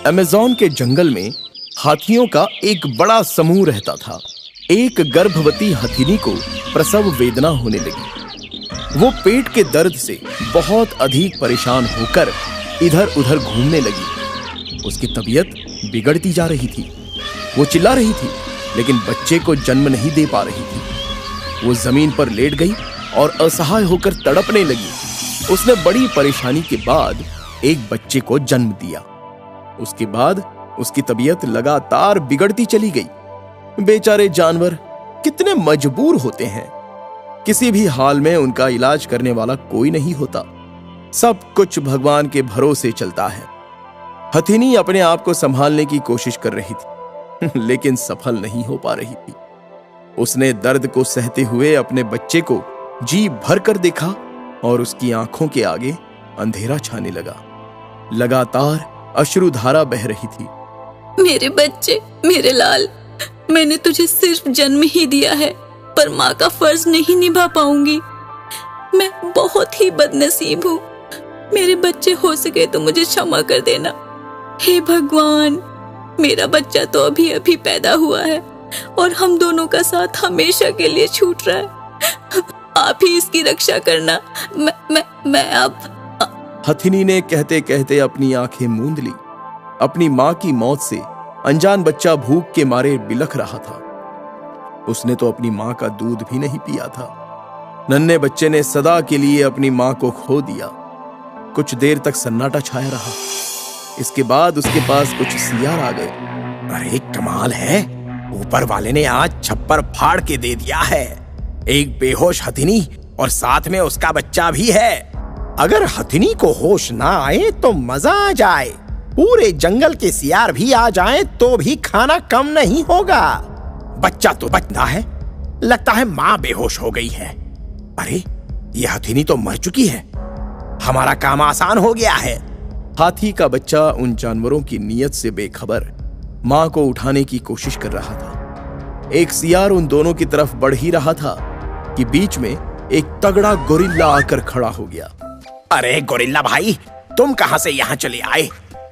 Amazon के जंगल में हाथियों का एक बड़ा समूह रहता था। एक गर्भवती हथिनी को प्रसव वेदना होने लगी। वो पेट के दर्द से बहुत अधिक परेशान होकर इधर उधर घूमने लगी। उसकी तबीयत बिगड़ती जा रही थी। वो चिल्ला रही थी, लेकिन बच्चे को जन्म नहीं दे पा रही थी। वो जमीन पर लेट गई और असहाय होकर तड़पने लगी। उसने बड़ी परेशानी के बाद एक बच्चे को जन्म दिया। उसके बाद उसकी तबीयत लगातार बिगड़ती चली गई। बेचारे जानवर कितने मजबूर होते हैं। किसी भी हाल में उनका इलाज करने वाला कोई नहीं होता। सब कुछ भगवान के भरोसे चलता है। हथिनी अपने आप को संभालने की कोशिश कर रही थी, लेकिन सफल नहीं हो पा रही थी। उसने दर्द को सहते हुए अपने बच्चे को जी भर कर देखा और उसकी आंखों के आगे अंधेरा छाने लगा। लगातार अश्रुधारा बह रही थी। मेरे बच्चे, मेरे लाल, मैंने तुझे सिर्फ जन्म ही दिया है, पर माँ का फर्ज नहीं निभा पाऊंगी। मैं बहुत ही बदनसीब हूँ। मेरे बच्चे, हो सके तो मुझे क्षमा कर देना। हे भगवान, मेरा बच्चा तो अभी अभी पैदा हुआ है और हम दोनों का साथ हमेशा के लिए छूट रहा है। आप ही इसकी रक्षा करना। मैं अब। हथिनी ने कहते कहते अपनी आंखें मूंद ली। अपनी मां की मौत से अनजान बच्चा भूख के मारे बिलख रहा था। उसने तो अपनी मां का दूध भी नहीं पिया था। नन्हे बच्चे ने सदा के लिए अपनी मां को खो दिया। कुछ देर तक सन्नाटा छाया रहा। इसके बाद उसके पास कुछ सियार आ गए। अरे कमाल है, ऊपर वाले ने आज छप्पर फाड़ के दे दिया है। एक बेहोश हथिनी और साथ में उसका बच्चा भी है। अगर हथिनी को होश ना आए तो मजा आ जाए। पूरे जंगल के सियार भी आ जाएं तो भी खाना कम नहीं होगा। बच्चा तो बचना है, लगता है माँ बेहोश हो गई है। अरे ये हथिनी तो मर चुकी है। हमारा काम आसान हो गया है। हाथी का बच्चा उन जानवरों की नीयत से बेखबर मां को उठाने की कोशिश कर रहा था। एक सियार उन दोनों की तरफ बढ़ ही रहा था कि बीच में एक तगड़ा गोरिल्ला आकर खड़ा हो गया। अरे गोरिल्ला भाई, तुम कहां से यहाँ चले आए?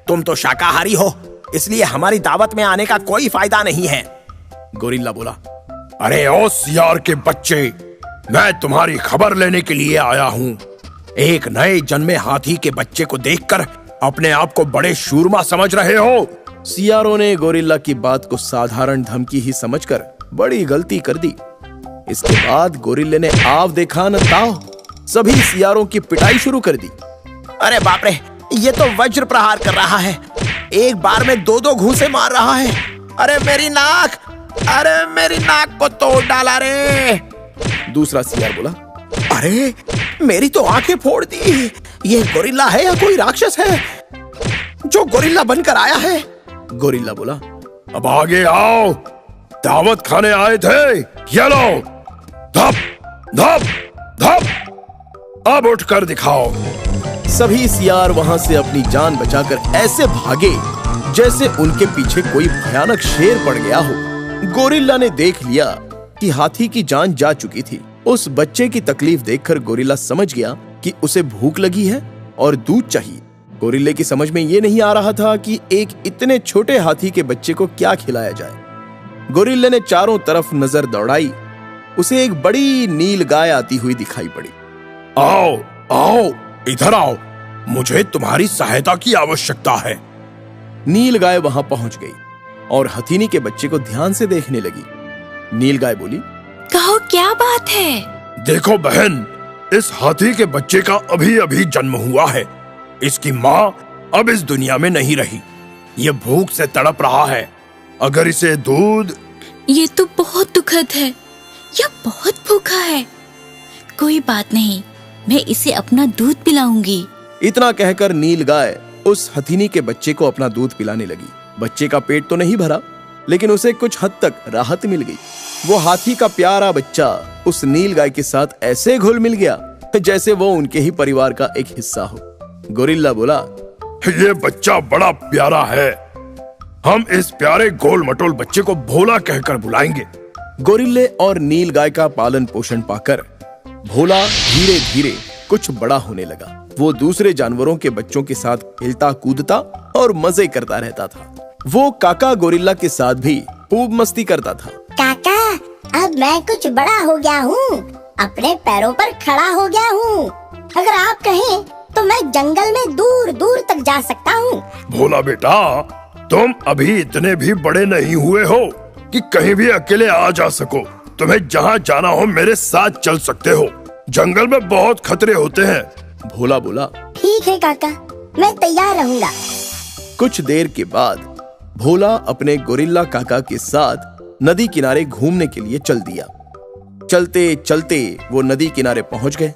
तुम तो शाकाहारी हो, इसलिए हमारी दावत में आने का कोई फायदा नहीं है। गोरिल्ला बोला। अरे ओ सियार के बच्चे, मैं तुम्हारी खबर लेने के लिए आया हूँ। एक नए जन्मे हाथी के बच्चे को देखकर अपने आप को बड़े शूरमा समझ रहे हो। सियारों ने गोरिल्ला की बात को साधारण धमकी ही समझकर बड़ी गलती कर दी। इसके बाद गोरिल्ले ने आव देखा न ताव, सभी सियारों की पिटाई शुरू कर दी। अरे बाप रे, ये तो वज्र प्रहार कर रहा है। एक बार में दो दो घूंसे मार रहा है। अरे मेरी नाक, अरे मेरी नाक को तोड़ डाला रे। दूसरा सियार बोला। अरे मेरी तो आंखें फोड़ दी। ये गोरिल्ला है या कोई राक्षस है जो गोरिल्ला बनकर आया है? गोरिल्ला बोला। अब आगे आओ, दावत खाने आए थे। ये लो, धप धप धप, अब उठकर दिखाओ। सभी सियार वहां से अपनी जान बचाकर ऐसे भागे जैसे उनके पीछे कोई भयानक शेर पड़ गया हो। गोरिल्ला ने देख लिया कि हाथी की जान जा चुकी थी। उस बच्चे की तकलीफ देखकर गोरिल्ला समझ गया कि उसे भूख लगी है और दूध चाहिए। गोरिल्ले की समझ में ये नहीं आ रहा था कि एक इतने छोटे हाथी के बच्चे को क्या खिलाया जाए। गोरिल्ले ने चारों तरफ नजर दौड़ाई। उसे एक बड़ी नील गाय आती हुई दिखाई पड़ी। आओ आओ, इधर आओ, मुझे तुम्हारी सहायता की आवश्यकता है। नील गाय वहां पहुंच गई और हथिनी के बच्चे को ध्यान से देखने लगी। नील गाय बोली। कहो, क्या बात है? देखो बहन, इस हाथी के बच्चे का अभी अभी जन्म हुआ है। इसकी माँ अब इस दुनिया में नहीं रही। ये भूख से तड़प रहा है। अगर इसे दूध। ये तो बहुत दुखद है। यह बहुत भूखा है। कोई बात नहीं, मैं इसे अपना दूध पिलाऊंगी। इतना कहकर नील गाय उस हथिनी के बच्चे को अपना दूध पिलाने लगी। बच्चे का पेट तो नहीं भरा, लेकिन उसे कुछ हद तक राहत मिल गई। वो हाथी का प्यारा बच्चा उस नील गाय के साथ ऐसे घुल मिल गया जैसे वो उनके ही परिवार का एक हिस्सा हो। गोरिल्ला बोला। ये बच्चा बड़ा प्यारा है। हम इस प्यारे गोल मटोल बच्चे को भोला कहकर बुलाएंगे। गोरिल्ले और नील गाय का पालन पोषण पाकर भोला धीरे धीरे कुछ बड़ा होने लगा। वो दूसरे जानवरों के बच्चों के साथ खेलता कूदता और मजे करता रहता था। वो काका गोरिल्ला के साथ भी खूब मस्ती करता था। काका, अब मैं कुछ बड़ा हो गया हूँ, अपने पैरों पर खड़ा हो गया हूँ। अगर आप कहें तो मैं जंगल में दूर दूर तक जा सकता हूँ। भोला बेटा, तुम अभी इतने भी बड़े नहीं हुए हो कि कहीं भी अकेले आ जा सको। तुम्हें जहाँ जाना हो मेरे साथ चल सकते हो। जंगल में बहुत खतरे होते हैं। भोला बोला। ठीक है काका, मैं तैयार रहूँगा। कुछ देर के बाद भोला अपने गोरिल्ला काका के साथ नदी किनारे घूमने के लिए चल दिया। चलते चलते वो नदी किनारे पहुंच गए।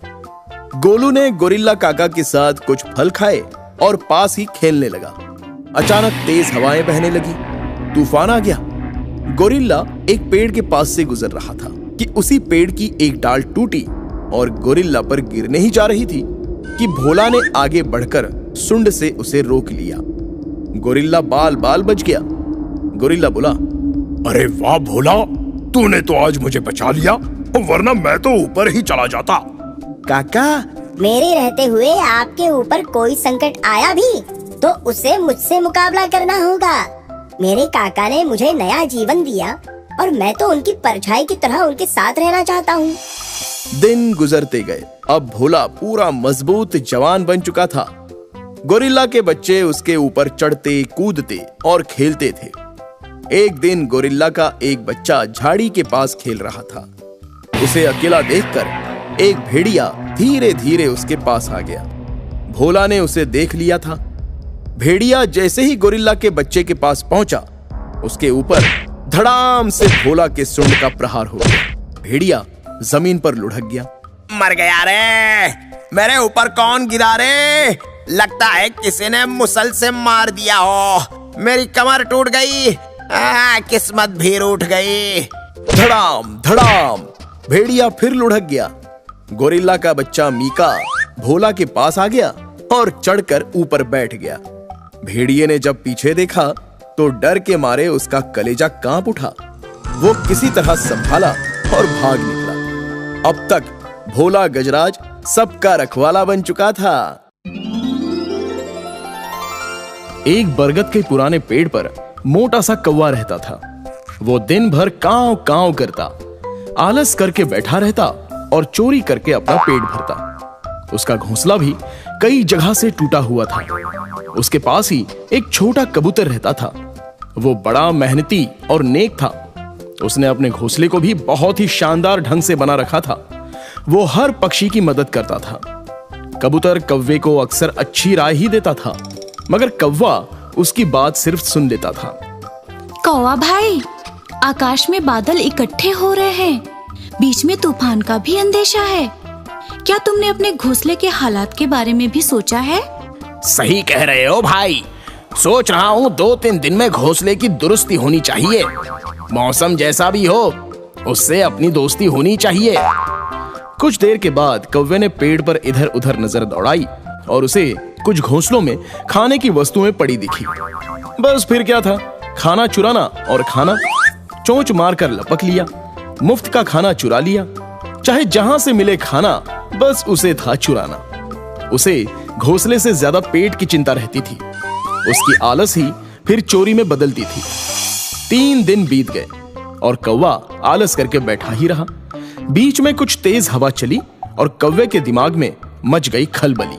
गोलू ने गोरिल्ला काका के साथ कुछ फल खाए और पास ही खेलने लगा। अचानक तेज हवाएं बहने लगी, तूफान आ गया। गोरिल्ला एक पेड़ के पास से गुजर रहा था कि उसी पेड़ की एक डाल टूटी और गोरिल्ला पर गिरने ही जा रही थी कि भोला ने आगे बढ़कर सुंड से उसे रोक लिया। गोरिल्ला बाल बाल बच गया। गोरिल्ला बोला, अरे वाह भोला, तूने तो आज मुझे बचा लिया, वरना मैं तो ऊपर ही चला जाता। काका, मेरे रहते हुए आपके ऊपर कोई संकट आया भी तो उसे मुझसे मुकाबला करना होगा। मेरे काका ने मुझे नया जीवन दिया और मैं तो उनकी परछाई की तरह उनके साथ रहना चाहता हूँ। दिन गुजरते गए। अब भोला पूरा मजबूत जवान बन चुका था। गोरिल्ला के बच्चे उसके ऊपर चढ़ते कूदते और खेलते थे। एक दिन गोरिल्ला का एक बच्चा झाड़ी के पास खेल रहा था। उसे अकेला देखकर एक भेड़िया धीरे धीरे उसके पास आ गया। भोला ने उसे देख लिया था। भेड़िया जैसे ही गोरिल्ला के बच्चे के पास पहुंचा, उसके ऊपर धड़ाम से भोला के सूंड का प्रहार हो गया। भेड़िया जमीन पर लुढ़क गया। मर गया रे, मेरे ऊपर कौन गिरा रे? लगता है किसी ने मुसल से मार दिया हो। मेरी कमर टूट गई, किस्मत भी रूठ गई। धड़ाम धड़ाम भेड़िया फिर लुढ़क गया। गोरिल्ला का बच्चा मीका भोला के पास आ गया और चढ़कर ऊपर बैठ गया। भेड़िए ने जब पीछे देखा तो डर के मारे उसका कलेजा कांप उठा। वो किसी तरह संभाला और भाग निकला। अब तक भोला गजराज सबका रखवाला बन चुका था। एक बरगद के पुराने पेड़ पर मोटा सा कौवा रहता था। वो दिन भर कांव कांव करता, आलस करके बैठा रहता और चोरी करके अपना पेट भरता। उसका घोंसला भी कई जगह से टूटा हुआ था। उसके पास ही एक छोटा कबूतर रहता था। वो बड़ा मेहनती और नेक था। उसने अपने घोंसले को भी बहुत ही शानदार ढंग से बना रखा था। वो हर पक्षी की मदद करता था। कबूतर कौवे को अक्सर अच्छी राय ही देता था, मगर कौवा उसकी बात सिर्फ सुन लेता था। कौवा भाई, आकाश में बादल इकट्ठे हो रहे हैं, बीच में तूफान का भी अंदेशा है। क्या तुमने अपने घोंसले के हालात के बारे में भी सोचा है? सही कह रहे हो भाई, सोच रहा हूँ 2-3 दिन में घोंसले की दुरुस्ती होनी चाहिए। मौसम जैसा भी हो, उससे अपनी दोस्ती होनी चाहिए। कुछ देर के बाद कौवे ने पेड़ पर इधर उधर नजर दौड़ाई और उसे कुछ घोंसलों में खाने की वस्तुएं पड़ी दिखी। बस फिर क्या था, खाना चुराना और खाना। चोंच मारकर लपक लिया, मुफ्त का खाना चुरा लिया। चाहे जहां से मिले खाना, बस उसे था चुराना। उसे घोंसले से ज्यादा पेट की चिंता रहती थी। उसकी आलस ही फिर चोरी में बदलती थी। 3 दिन बीत गए और कौवा आलस करके बैठा ही रहा। बीच में कुछ तेज हवा चली और कौवे के दिमाग में मच गई खलबली।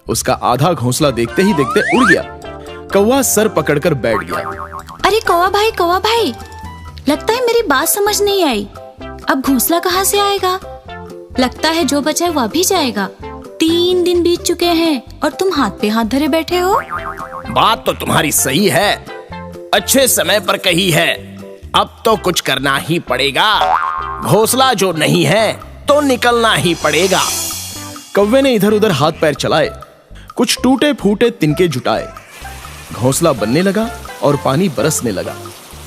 उसका आधा घोंसला देखते ही देखते उड़ गया। कौवा सर पकड़कर बैठ गया। अरे कौवा भाई, लगता है मेरी बात समझ नहीं आई। अब घोंसला कहाँ से आएगा? लगता है जो बचा है वह भी जाएगा। 3 दिन बीत चुके हैं और तुम हाथ पे हाथ धरे बैठे हो। बात तो तुम्हारी सही है, अच्छे समय पर कही है। अब तो कुछ करना ही पड़ेगा। घोंसला जो नहीं है तो निकलना ही पड़ेगा। कौवे ने इधर उधर हाथ पैर चलाए, कुछ टूटे फूटे तिनके जुटाए। घोंसला बनने लगा और पानी बरसने लगा।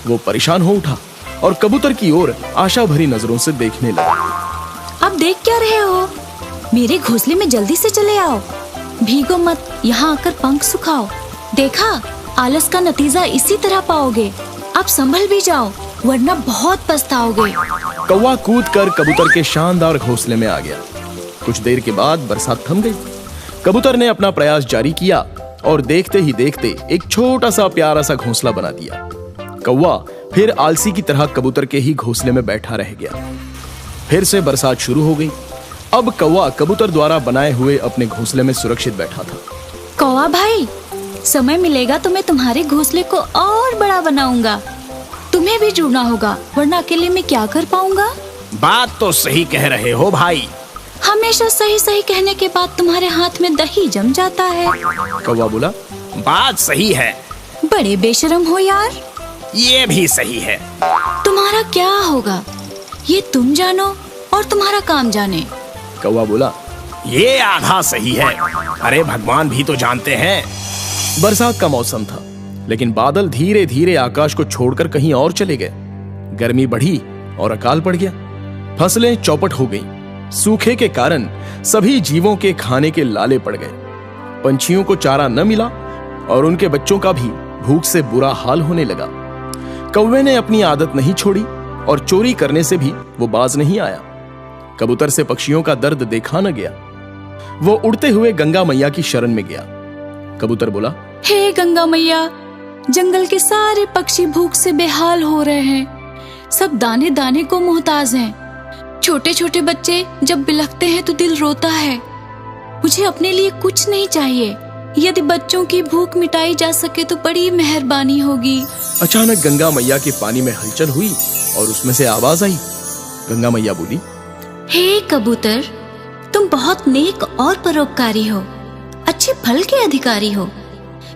वो परेशान हो उठा और कबूतर की ओर आशा भरी नजरों से देखने लगा। अब देख क्या रहे हो? मेरे घोंसले में जल्दी से चले आओ। भीगो मत, यहाँ आकर पंख सुखाओ। देखा, आलस का नतीजा इसी तरह पाओगे। अब संभल भी जाओ, वरना बहुत पछताओगे। कौवा कूदकर कबूतर के शानदार घोंसले में आ गया। कुछ देर के बाद बरसात थम गई। कबूतर ने अपना प्रयास जारी किया और देखते ही देखते एक छोटा सा प्यारा सा घोंसला बना दिया। कौवा फिर आलसी की तरह कबूतर के ही घोंसले में बैठा रह गया। फिर से बरसात शुरू हो गई। अब कौवा कबूतर द्वारा बनाए हुए अपने घोंसले में सुरक्षित बैठा था। कौवा भाई, समय मिलेगा तो मैं तुम्हारे घोंसले को और बड़ा बनाऊंगा। तुम्हें भी जुड़ना होगा, वरना अकेले में क्या कर पाऊंगा। बात तो सही कह रहे हो भाई। हमेशा सही सही कहने के बाद तुम्हारे हाथ में दही जम जाता है। कौवा बोला, बात सही है। बड़े बेशरम हो यार। ये भी सही है। तुम्हारा क्या होगा ये तुम जानो और तुम्हारा काम जाने। कौवा बोला, ये आधा सही है। अरे भगवान भी तो जानते हैं। बरसात का मौसम था, लेकिन बादल धीरे धीरे आकाश को छोड़कर कहीं और चले गए। गर्मी बढ़ी और अकाल पड़ गया। फसलें चौपट हो गईं। सूखे के कारण सभी जीवों के खाने के लाले पड़ गए। पंछियों को चारा न मिला और उनके बच्चों का भी भूख से बुरा हाल होने लगा। कौवे ने अपनी आदत नहीं छोड़ी और चोरी करने से भी वो बाज नहीं आया। कबूतर से पक्षियों का दर्द देखा न गया। वो उड़ते हुए गंगा मैया की शरण में गया। कबूतर बोला, हे गंगा मैया, जंगल के सारे पक्षी भूख से बेहाल हो रहे हैं। सब दाने दाने को मोहताज हैं। छोटे छोटे बच्चे जब बिलखते हैं तो दिल रोता है। मुझे अपने लिए कुछ नहीं चाहिए। यदि बच्चों की भूख मिटाई जा सके तो बड़ी मेहरबानी होगी। अचानक गंगा मैया के पानी में हलचल हुई और उसमें से आवाज आई। गंगा मैया बोली, हे कबूतर, तुम बहुत नेक और परोपकारी हो, अच्छे फल के अधिकारी हो।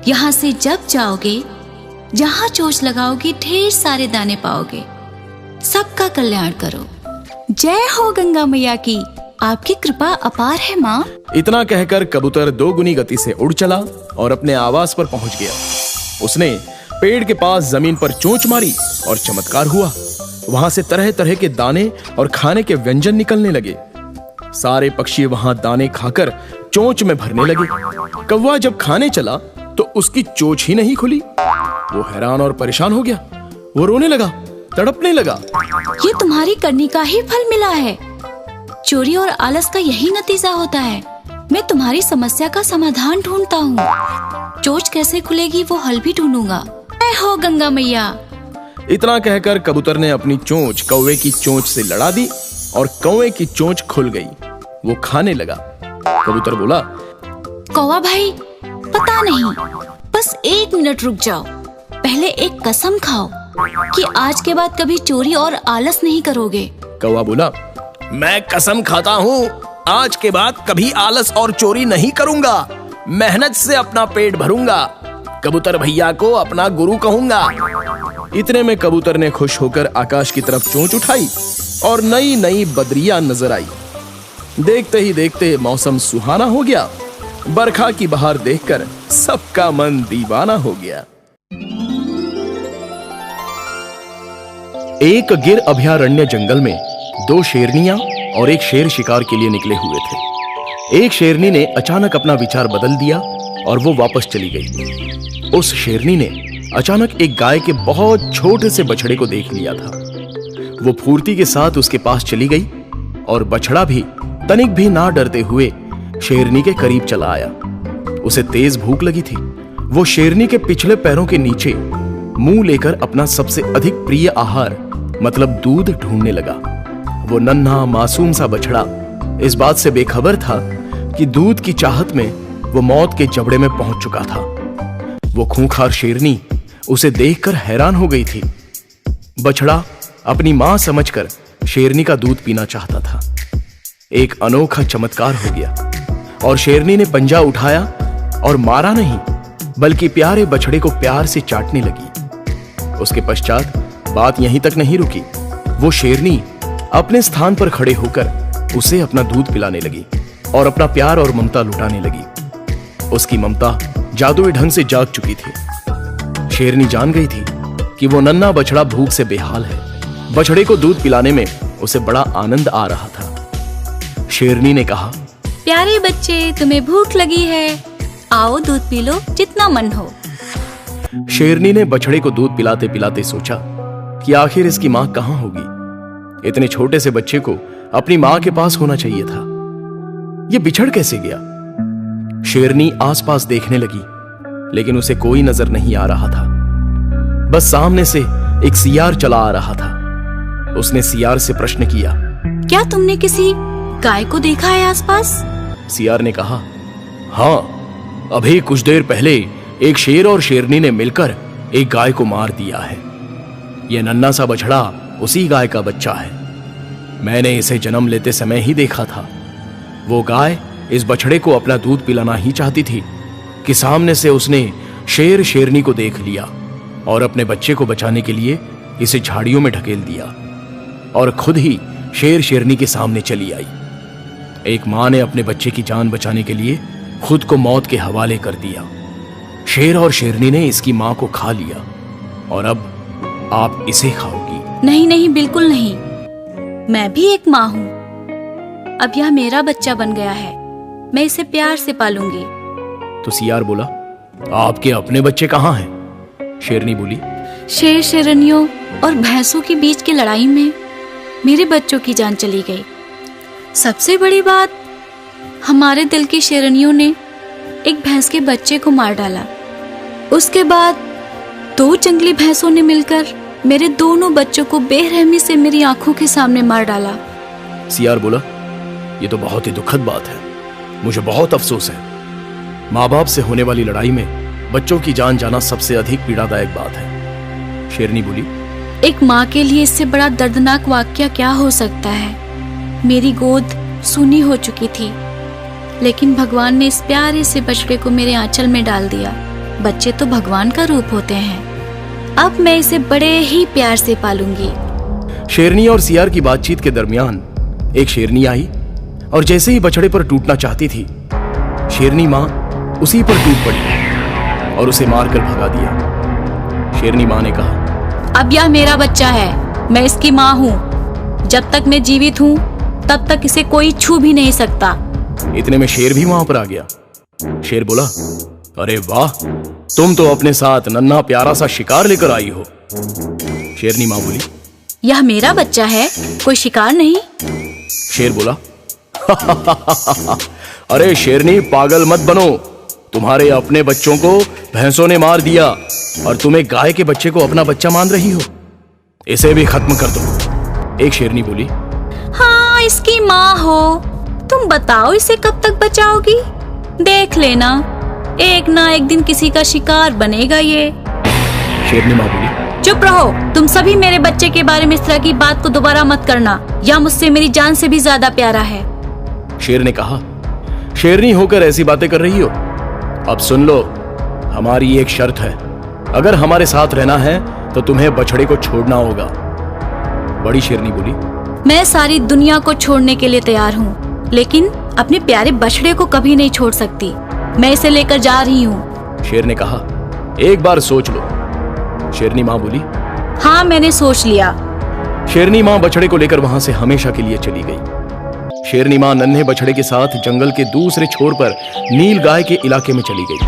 यहाँ से जब जाओगे, जहाँ चोंच लगाओगे, ढेर सारे दाने पाओगे। सबका कल्याण करो। जय हो गंगा मैया की, आपकी कृपा अपार है माँ। इतना कहकर कबूतर दोगुनी गति से उड़ चला और अपने आवास पर पहुंच गया। उसने पेड़ के पास जमीन पर चोंच मारी और चमत्कार हुआ। वहां से तरह तरह के दाने और खाने के व्यंजन निकलने लगे। सारे पक्षी वहां दाने खाकर चोंच में भरने लगे। कौवा जब खाने चला तो उसकी चोंच ही नहीं खुली। वो हैरान और परेशान हो गया। वो रोने लगा, तड़पने लगा। ये तुम्हारी करनी का ही फल मिला है। चोरी और आलस का यही नतीजा होता है। मैं तुम्हारी समस्या का समाधान ढूंढता हूँ। चोंच कैसे खुलेगी वो हल भी ढूंढूंगा। जय हो गंगा मैया। इतना कहकर कबूतर ने अपनी चोंच कौवे की चोंच से लड़ा दी और कौवे की चोंच खुल गई। वो खाने लगा। कबूतर बोला, कौवा भाई, पता नहीं, बस 1 मिनट रुक जाओ। पहले एक कसम खाओ कि आज के बाद कभी चोरी और आलस नहीं करोगे। कौवा बोला, मैं कसम खाता हूँ, आज के बाद कभी आलस और चोरी नहीं करूँगा। मेहनत से अपना पेट भरूंगा। कबूतर भैया को अपना गुरु कहूँगा। इतने में कबूतर ने खुश होकर आकाश की तरफ चोंच उठाई और नई नई बदरियां नजर आई। देखते ही देखते मौसम सुहाना हो गया। बरखा की बहार देखकर सबका मन दीवाना हो गया। एक गिर अभयारण्य जंगल में 2 शेरनियां और एक शेर शिकार के लिए निकले हुए थे। एक शेरनी ने अचानक अपना विचार बदल दिया और वो वापस चली गई। उस शेरनी ने अचानक एक गाय के बहुत छोटे से बछड़े को देख लिया था। वो फुर्ती के साथ उसके पास चली गई और बछड़ा भी तनिक भी ना डरते हुए शेरनी के करीब चला आया। उसे तेज भूख लगी थी। वो शेरनी के पिछले पैरों के नीचे मुंह लेकर अपना सबसे अधिक प्रिय आहार मतलब दूध ढूंढने लगा। वो नन्हा मासूम सा बछड़ा इस बात से बेखबर था कि दूध की चाहत में वो मौत के जबड़े में पहुंच चुका था। वो खूंखार शेरनी उसे देखकर हैरान हो गई थी। बछड़ा अपनी मां समझकर शेरनी का दूध पीना चाहता था। एक अनोखा चमत्कार हो गया और शेरनी ने पंजा उठाया और मारा नहीं, बल्कि प्यारे बछड़े को प्यार से चाटने लगी। उसके पश्चात बात यहीं तक नहीं रुकी। वो शेरनी अपने स्थान पर खड़े होकर उसे अपना दूध पिलाने लगी और अपना प्यार और ममता लुटाने लगी। उसकी ममता जादुई ढंग से जाग चुकी थी। शेरनी जान गई थी कि वो नन्हा बछड़ा भूख से बेहाल है। बछड़े को दूध पिलाने में उसे बड़ा आनंद आ रहा था। शेरनी ने कहा, प्यारे बच्चे, तुम्हें भूख लगी है, आओ दूध पी लो जितना मन हो। शेरनी ने बछड़े को दूध पिलाते पिलाते सोचा कि आखिर इसकी मां कहां होगी। इतने छोटे से बच्चे को अपनी मां के पास होना चाहिए था। ये बिछड़ कैसे गया? शेरनी आसपास देखने लगी, लेकिन उसे कोई नजर नहीं आ रहा था। बस सामने से एक सियार चला आ रहा था। उसने सियार से प्रश्न किया, क्या तुमने किसी गाय को देखा है आसपास? सियार ने कहा, हाँ, अभी कुछ देर पहले एक शेर और शेरनी ने मिलकर एक गाय को मार दिया है। यह नन्हा सा बछड़ा उसी गाय का बच्चा है। मैंने इसे जन्म लेते समय ही देखा था। वो गाय इस बछड़े को अपना दूध पिलाना ही चाहती थी कि सामने से उसने शेर शेरनी को देख लिया और अपने बच्चे को बचाने के लिए इसे झाड़ियों में ढकेल दिया और खुद ही शेर शेरनी के सामने चली आई। एक मां ने अपने बच्चे की जान बचाने के लिए खुद को मौत के हवाले कर दिया। शेर और शेरनी ने इसकी मां को खा लिया और अब आप इसे खाओगी। नहीं नहीं, बिल्कुल नहीं। मैं भी एक माँ हूँ। अब यह मेरा बच्चा बन गया है। मैं इसे प्यार से पालूंगी। तो सियार बोला, आपके अपने बच्चे कहाँ हैं? शेरनी बोली, शेर शेरनियों और भैंसों के बीच की लड़ाई में मेरे बच्चों की जान चली गई। सबसे बड़ी बात, हमारे दिल की शेरनियों ने एक भैंस के बच्चे को मार डाला। उसके बाद 2 जंगली भैंसों ने मिलकर मेरे दोनों बच्चों को बेरहमी से मेरी आंखों के सामने मार डाला। सियार बोला, ये तो बहुत ही दुखद बात है। मुझे बहुत अफसोस है। माँ बाप से होने वाली लड़ाई में बच्चों की जान जाना सबसे अधिक पीड़ादायक बात है। शेरनी बोली, एक माँ के लिए इससे बड़ा दर्दनाक वाकया क्या हो सकता है? मेरी गोद सूनी हो चुकी थी, लेकिन भगवान ने इस प्यारे से बछड़े को मेरे आंचल में डाल दिया। बच्चे तो भगवान का रूप होते हैं। अब मैं इसे बड़े ही प्यार से पालूंगी। शेरनी और सियार की बातचीत के दरमियान एक शेरनी आई और जैसे ही बछड़े पर टूटना चाहती थी, शेरनी माँ उसी पर टूट पड़ी और उसे मारकर भगा दिया। शेरनी माँ ने कहा, अब यह मेरा बच्चा है। मैं इसकी माँ हूँ। जब तक मैं जीवित हूँ तब तक इसे कोई छू भी नहीं सकता। इतने में शेर भी वहां पर आ गया। शेर बोला, अरे वाह, तुम तो अपने साथ नन्हा प्यारा सा शिकार लेकर आई हो। शेरनी माँ बोली, यह मेरा बच्चा है, कोई शिकार नहीं। शेर बोला, अरे शेरनी, पागल मत बनो। तुम्हारे अपने बच्चों को भैंसों ने मार दिया और तुम एक गाय के बच्चे को अपना बच्चा मान रही हो। इसे भी खत्म कर दो। एक शेरनी बोली, हाँ, इसकी माँ हो। तुम बताओ इसे कब तक बचाओगी? देख लेना, एक ना एक दिन किसी का शिकार बनेगा ये। शेरनी माँ बोली, चुप रहो। तुम सभी मेरे बच्चे के बारे में इस तरह की बात को दोबारा मत करना। यह मुझसे मेरी जान से भी ज्यादा प्यारा है। शेर ने कहा, शेरनी होकर ऐसी बातें कर रही हो? अब सुन लो, हमारी एक शर्त है। अगर हमारे साथ रहना है तो तुम्हें बछड़े को छोड़ना होगा। बड़ी शेरनी बोली, मैं सारी दुनिया को छोड़ने के लिए तैयार हूँ, लेकिन अपने प्यारे बछड़े को कभी नहीं छोड़ सकती। मैं इसे लेकर जा रही हूँ। शेर ने कहा, एक बार सोच लो। शेरनी माँ बोली, हाँ, मैंने सोच लिया। शेरनी माँ बछड़े को लेकर वहां से हमेशा के लिए चली गई। शेरनी माँ नन्हे बछड़े के साथ जंगल के दूसरे छोर पर नील गाय के इलाके में चली गई।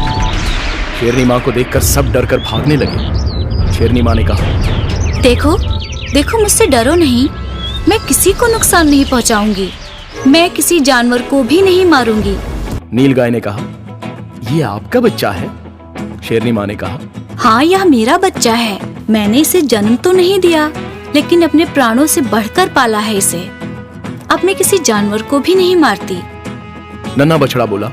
शेरनी माँ को देखकर सब डरकर भागने लगे। शेरनी माँ ने कहा, देखो देखो, मुझसे डरो नहीं। मैं किसी को नुकसान नहीं पहुंचाऊंगी। मैं किसी जानवर को भी नहीं मारूंगी। नील गाय ने कहा, ये आपका बच्चा है? शेरनी माँ ने कहा, हाँ, यह मेरा बच्चा है। मैंने इसे जन्म तो नहीं दिया, लेकिन अपने प्राणों से बढ़कर पाला है इसे। अब मैं किसी जानवर को भी नहीं मारती। नन्हा बछड़ा बोला,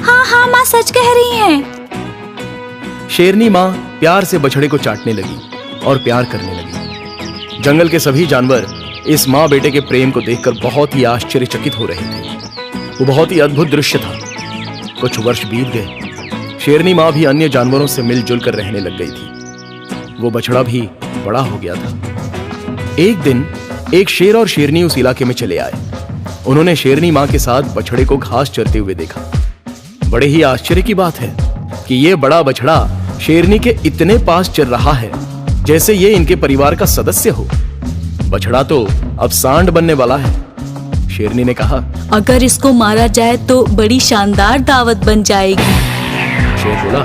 हाँ हाँ, माँ सच कह रही है। शेरनी माँ प्यार से बछड़े को चाटने लगी और प्यार करने लगी। जंगल के सभी जानवर इस माँ बेटे के प्रेम को देखकर बहुत ही आश्चर्यचकित हो रहे थे। वो बहुत ही अद्भुत दृश्य था। कुछ वर्ष बीत गए। शेरनी माँ भी अन्य जानवरों से मिलजुल कर रहने लग गई थी। वो बछड़ा भी बड़ा हो गया था। एक दिन एक शेर और शेरनी उस इलाके में चले आए। उन्होंने शेरनी माँ के साथ बछड़े को घास चरते हुए देखा। बड़े ही आश्चर्य की बात है कि ये बड़ा बछड़ा शेरनी के इतने पास चल रहा है जैसे ये इनके परिवार का सदस्य हो। बछड़ा तो अब सांड बनने वाला है। शेरनी ने कहा, अगर इसको मारा जाए तो बड़ी शानदार दावत बन जाएगी। शेर बोला,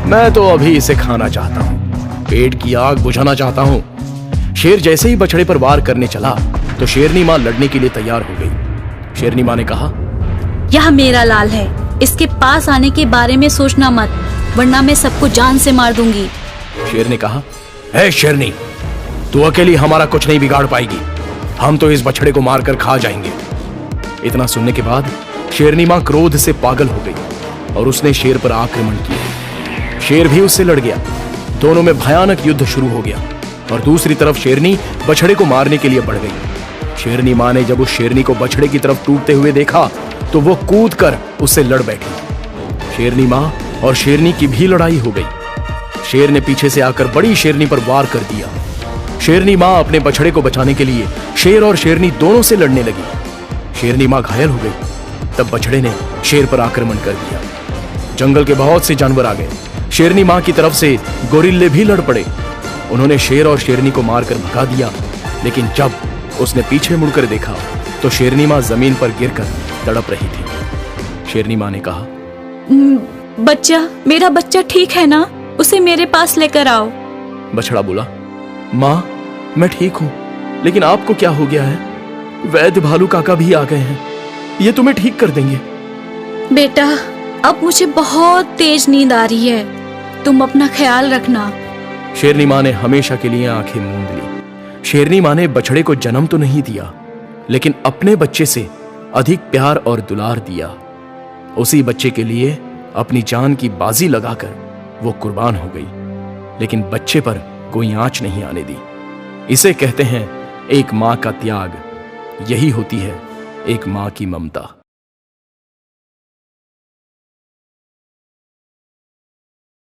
मैं तो अभी इसे खाना चाहता हूँ, पेट की आग बुझाना चाहता हूँ। शेर जैसे ही बछड़े पर वार करने चला तो शेरनी माँ लड़ने के लिए तैयार हो गई। शेरनी माँ ने कहा, यह मेरा लाल है, इसके पास आने के बारे में सोचना मत, वरना मैं सबको जान से मार दूंगी। शेर ने कहा, है शेरनी, तू अकेली हमारा कुछ नहीं बिगाड़ पाएगी, हम तो इस बछड़े को मारकर खा जाएंगे। इतना सुनने के बाद शेरनी मां क्रोध से पागल हो गई और उसने शेर पर आक्रमण किया। शेर भी उससे लड़ गया, दोनों में भयानक युद्ध शुरू हो गया और दूसरी तरफ शेरनी बछड़े को मारने के लिए बढ़ गई। शेरनी मां ने जब उस शेरनी को बछड़े की तरफ टूटते हुए देखा तो वो कूद कर उससे लड़ बैठी। शेरनी मां और शेरनी की भी लड़ाई हो गई। शेर ने पीछे से आकर बड़ी शेरनी पर वार कर दिया। शेरनी मां अपने बछड़े को बचाने के लिए शेर और शेरनी दोनों से लड़ने लगी। शेरनी मां घायल हो गई। तब बछड़े ने शेर पर आक्रमण कर दिया। जंगल के बहुत से जानवर आ गए। शेरनी मां की तरफ से गोरिल्ले भी लड़ पड़े। उन्होंने शेर और शेरनी को मारकर भगा दिया, लेकिन जब उसने पीछे मुड़कर देखा तो शेरनी मां जमीन पर गिरकर तड़प रही थी। शेरनी मां ने कहा, बच्चा, मेरा बच्चा ठीक है ना? उसे मेरे पास लेकर आओ। बछड़ा बोला, मां मैं ठीक हूं, लेकिन आपको क्या हो गया है? वैद्य भालू काका भी आ गए हैं, ये तुम्हें ठीक कर देंगे। बेटा, अब मुझे बहुत तेज नींद आ रही है, तुम अपना ख्याल रखना। शेरनी मां ने हमेशा के लिए आंखें मूंद ली। शेरनी मां ने बछड़े को जन्म तो नहीं दिया, लेकिन अपने बच्चे से अधिक प्यार और दुलार दिया। उसी बच्चे के लिए अपनी जान की बाजी लगाकर वो कुर्बान हो गई, लेकिन बच्चे पर कोई आंच नहीं आने दी। इसे कहते हैं एक मां का त्याग। यही होती है एक मां की ममता।